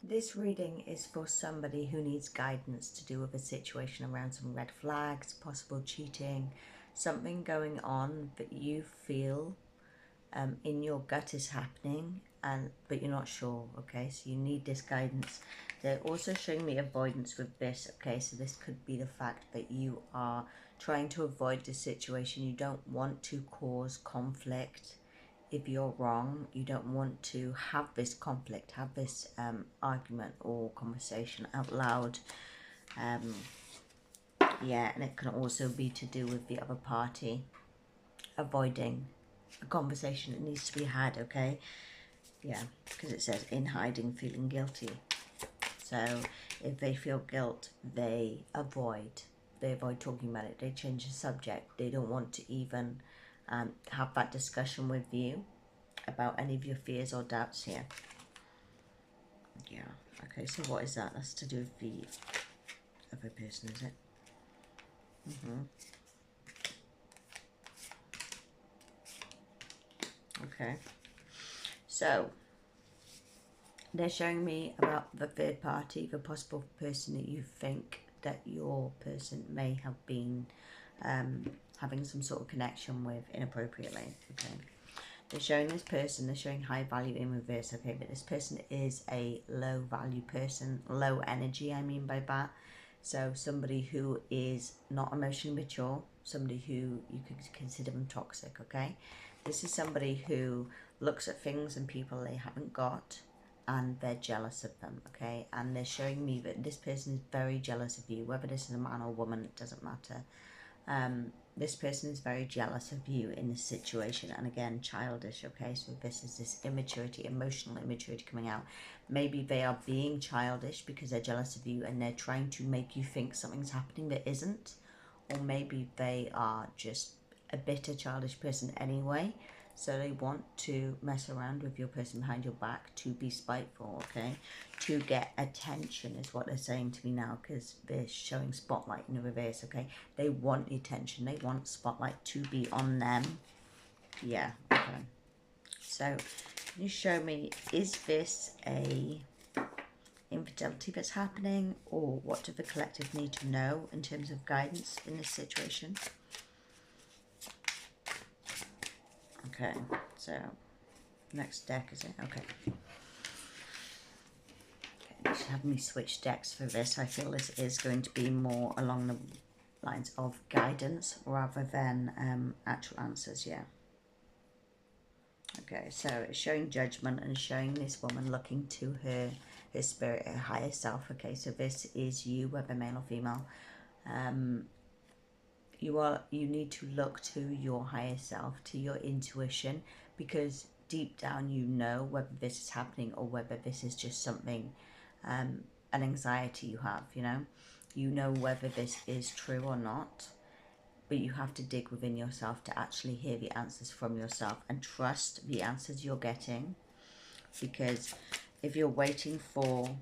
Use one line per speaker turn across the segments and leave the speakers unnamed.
This reading is for somebody who needs guidance to do with a situation around some red flags, possible cheating, something going on that you feel in your gut is happening, but you're not sure. Okay, so you need this guidance. They're also showing me avoidance with this. Okay, so this could be the fact that you are trying to avoid the situation. You don't want to cause conflict. If you're wrong, you don't want to have this conflict, have this argument or conversation out loud. Yeah, and it can also be to do with the other party avoiding a conversation that needs to be had. Okay, yeah, because it says in hiding, feeling guilty. So if they feel guilt, they avoid talking about it. They change the subject. They don't want to even have that discussion with you about any of your fears or doubts here. Yeah. Okay, so what is that? That's to do with the other person, is it? Okay. So they're showing me about the third party, the possible person that you think that your person may have been having some sort of connection with inappropriately. Okay. They're showing this person, they're showing high value in reverse, okay, but this person is a low value person, low energy, I mean by that. So somebody who is not emotionally mature, somebody who you could consider them toxic, okay? This is somebody who looks at things and people they haven't got and they're jealous of them, okay? And they're showing me that this person is very jealous of you, whether this is a man or woman, it doesn't matter. This person is very jealous of you in this situation, and again, childish. Okay, so this is this immaturity, emotional immaturity coming out. Maybe they are being childish because they're jealous of you and they're trying to make you think something's happening that isn't, or maybe they are just a bitter, childish person anyway, so they want to mess around with your person behind your back to be spiteful, okay? To get attention is what they're saying to me now, because they're showing spotlight in the reverse, okay? They want the attention. They want spotlight to be on them. Yeah, okay. So, can you show me, is this a infidelity that's happening, or what do the collective need to know in terms of guidance in this situation? Okay, so next deck, is it? Okay. They should have me switch decks for this. I feel this is going to be more along the lines of guidance rather than actual answers, yeah. Okay, so it's showing judgment and showing this woman looking to her spirit, her higher self. Okay, so this is you, whether male or female. You need to look to your higher self, to your intuition, because deep down you know whether this is happening or whether this is just something, an anxiety you have. You know whether this is true or not, but you have to dig within yourself to actually hear the answers from yourself and trust the answers you're getting. Because if you're waiting for,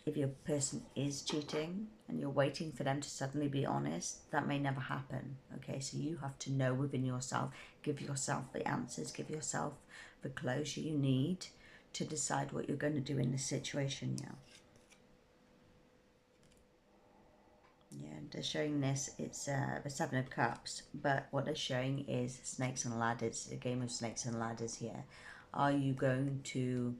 if your person is cheating and you're waiting for them to suddenly be honest, that may never happen. Okay, so you have to know within yourself, give yourself the answers, give yourself the closure you need to decide what you're going to do in this situation. Yeah, they're showing this, it's the Seven of Cups, but what they're showing is snakes and ladders, a game of snakes and ladders here. Are you going to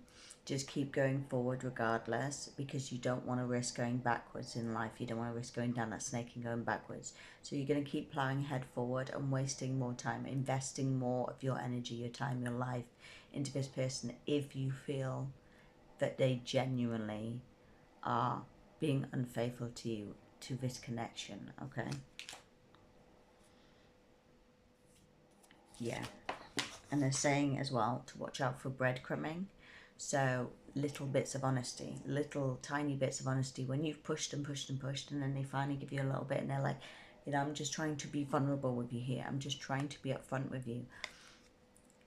just keep going forward regardless, because you don't want to risk going backwards in life? You don't want to risk going down that snake and going backwards. So you're going to keep plowing ahead forward and wasting more time, investing more of your energy, your time, your life into this person if you feel that they genuinely are being unfaithful to you, to this connection, okay? Yeah. And they're saying as well to watch out for breadcrumbing. So little bits of honesty, little tiny bits of honesty. When you've pushed and pushed and pushed, and then they finally give you a little bit and they're like, I'm just trying to be vulnerable with you here. I'm just trying to be upfront with you.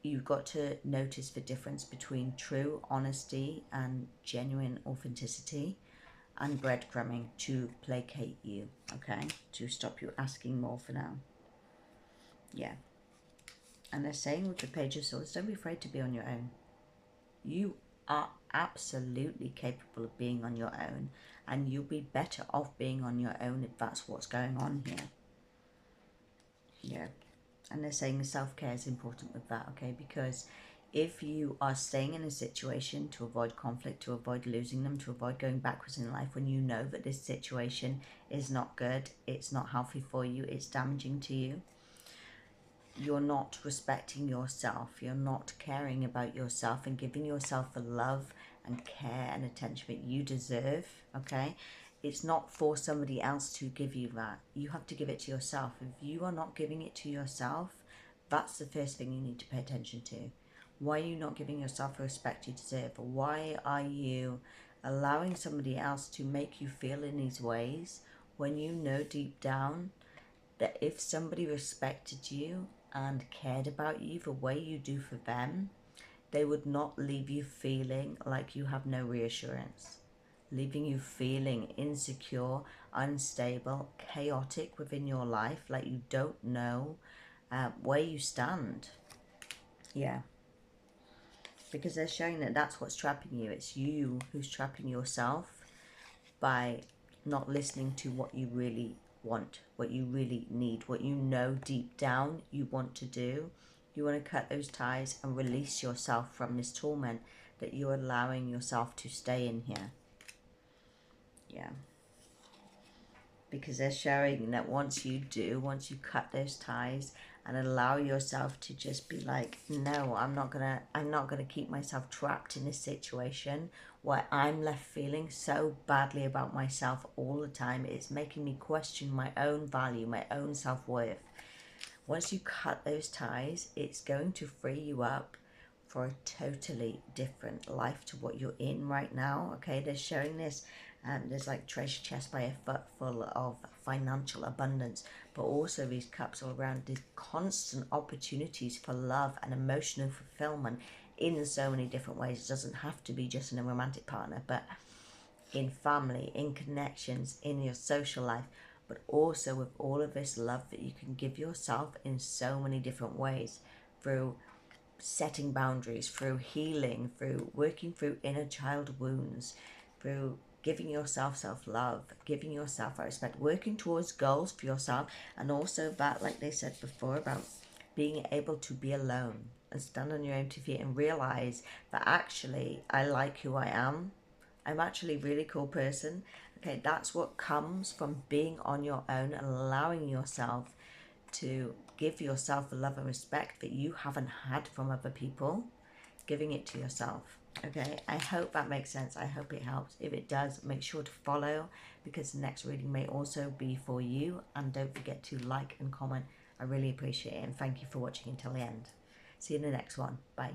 You've got to notice the difference between true honesty and genuine authenticity and breadcrumbing to placate you, okay? To stop you asking more for now. Yeah. And they're saying with the Page of Swords, don't be afraid to be on your own. You are absolutely capable of being on your own, and you'll be better off being on your own if that's what's going on here. Yeah. And they're saying self-care is important with that, okay? Because if you are staying in a situation to avoid conflict, to avoid losing them, to avoid going backwards in life, when you know that this situation is not good, it's not healthy for you, it's damaging to you, you're not respecting yourself, you're not caring about yourself and giving yourself the love and care and attention that you deserve, okay? It's not for somebody else to give you that. You have to give it to yourself. If you are not giving it to yourself, that's the first thing you need to pay attention to. Why are you not giving yourself the respect you deserve? Why are you allowing somebody else to make you feel in these ways when you know deep down that if somebody respected you and cared about you the way you do for them, they would not leave you feeling like you have no reassurance, leaving you feeling insecure, unstable, chaotic within your life, like you don't know where you stand. Yeah. Because they're showing that that's what's trapping you. It's you who's trapping yourself by not listening to what you really want, what you really need, what you know deep down you want to do. You want to cut those ties and release yourself from this torment that you're allowing yourself to stay in here. Yeah. Because they're showing that once you cut those ties and allow yourself to just be like, no, I'm not gonna keep myself trapped in this situation where I'm left feeling so badly about myself all the time. It's making me question my own value, my own self-worth. Once you cut those ties, it's going to free you up for a totally different life to what you're in right now. Okay, they're showing this. There's like treasure chest by a foot full of financial abundance, but also these cups all around, these constant opportunities for love and emotional fulfillment in so many different ways. It doesn't have to be just in a romantic partner, but in family, in connections, in your social life, but also with all of this love that you can give yourself in so many different ways, through setting boundaries, through healing, through working through inner child wounds, through giving yourself self-love, giving yourself respect, working towards goals for yourself, and also that, like they said before, about being able to be alone and stand on your own 2 feet and realize that actually I like who I am. I'm actually a really cool person. Okay, that's what comes from being on your own and allowing yourself to give yourself the love and respect that you haven't had from other people, giving it to yourself. Okay, I hope that makes sense. I hope it helps. If it does, make sure to follow, because the next reading may also be for you. And don't forget to like and comment. I really appreciate it. And thank you for watching until the end. See you in the next one. Bye.